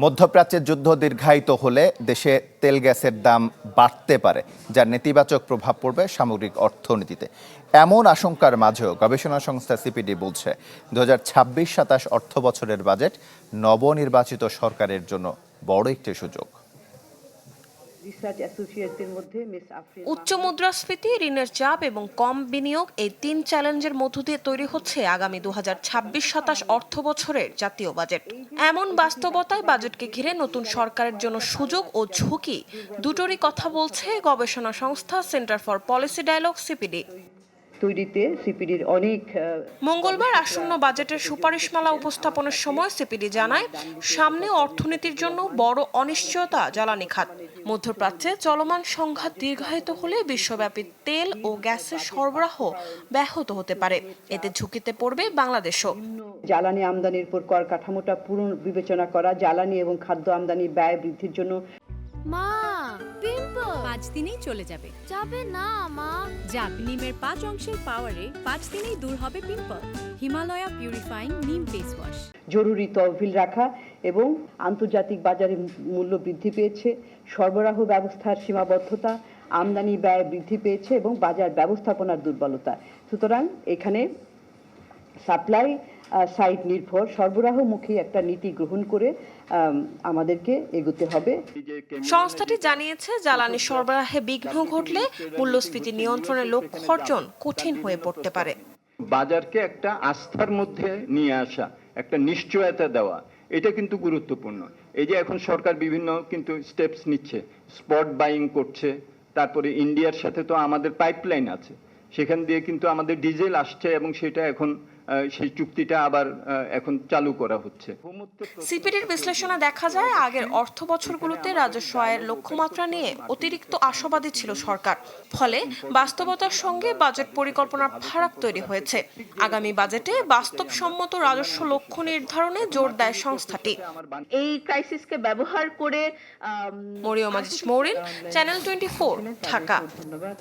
মধ্যপ্রাচ্যের যুদ্ধ দীর্ঘায়িত হলে দেশে তেল গ্যাসের দাম বাড়তে পারে, যার নেতিবাচক প্রভাব পড়বে সামগ্রিক অর্থনীতিতে। এমন আশঙ্কার মাঝেও গবেষণা সংস্থা সিপিডি বলছে 2026-27 অর্থ বছরের বাজেট নবনির্বাচিত সরকারের জন্য বড় একটি সুযোগ। উচ্চ মুদ্রাস্ফীতি, ঋণের চাপ এবং কম বিনিয়োগ, এই তিন চ্যালেঞ্জের মধ্য দিয়ে তৈরি হচ্ছে আগামী 2026-27 অর্থ বছরের জাতীয় বাজেট। এমন বাস্তবতায় বাজেটকে ঘিরে নতুন সরকারের জন্য সুযোগ ও ঝুঁকি দুটোরই কথা বলছে গবেষণা সংস্থা centre for policy dialogue CPD. মঙ্গলবার আসন্ন বাজেটের সুপারিশমালা উপস্থাপনের সময় সিপিডি জানায়, সামনে অর্থনীতির জন্য বড় অনিশ্চয়তা জ্বালানি খাত। মধ্যপ্রাচ্যে চলমান সংঘাত দীর্ঘায়িত হলে বিশ্বব্যাপী তেল ও গ্যাসের সরবরাহ ব্যাহত হতে পারে। এতে ঝুঁকিতে পড়বে বাংলাদেশও। জ্বালানি আমদানির উপর কর কাঠামোটা পুনর্বিবেচনা করা, জ্বালানি এবং খাদ্য আমদানি ব্যয় বৃদ্ধির জন্য। মা, পিম্পল 5 দিনেই চলে যাবে। যাবে না মা, যাবে। নিমের 5 অংশের পাওয়ারে 5 দিনেই দূর হবে পিম্পল। হিমালয়া পিউরিফাইং নিম ফেস ওয়াশ। জরুরি তহবিল রাখা এবং আন্তর্জাতিক বাজারে মূল্য বৃদ্ধি পেয়েছে, সরবরাহ ব্যবস্থার সীমাবদ্ধতা, আমদানি ব্যয় বৃদ্ধি পেয়েছে এবং বাজার ব্যবস্থাপনার দুর্বলতা। সুতরাং এখানে সাপ্লাই সাইড নির্ভর সরবরাহমুখী একটা নীতি গ্রহণ করে আমাদেরকে এগোতে হবে। সংস্থাটি জানিয়েছে, জ্বালানি সরবরাহে বিঘ্ন ঘটলে মূল্যস্ফীতি নিয়ন্ত্রণের লক্ষ্য অর্জন কঠিন হয়ে পড়তে পারে। বাজারকে একটা আস্থার মধ্যে নিয়ে আসা, একটা নিশ্চয়তা দেওয়া, এটা কিন্তু গুরুত্বপূর্ণ। এই যে এখন সরকার বিভিন্ন কিন্তু স্টেপস নিচ্ছে, স্পট বাইং করছে, তারপরে ইন্ডিয়ার সাথে তো আমাদের পাইপলাইন আছে, সেখান দিয়ে কিন্তু আমাদের ডিজেল আসছে এবং সেটা এখন সেই চুক্তিটা আবার এখন চালু করা হচ্ছে। সিপিডির বিশ্লেষণে দেখা যায়, আগের অর্থ বছরগুলোতে রাজস্ব আয়ের লক্ষ্যমাত্রা নিয়ে অতিরিক্ত আশাবাদী ছিল সরকার। ফলে বাস্তবতার সঙ্গে বাজেট পরিকল্পনার ফারাক তৈরি হয়েছে। আগামী বাজেটে বাস্তবসম্মত রাজস্ব লক্ষ্য নির্ধারণে জোর দেয় সংস্থাটি। এই ক্রাইসিসকে ব্যবহার করে মরিয়ম আজিজ মৌরিন, চ্যানেল 24, ঢাকা। ধন্যবাদ।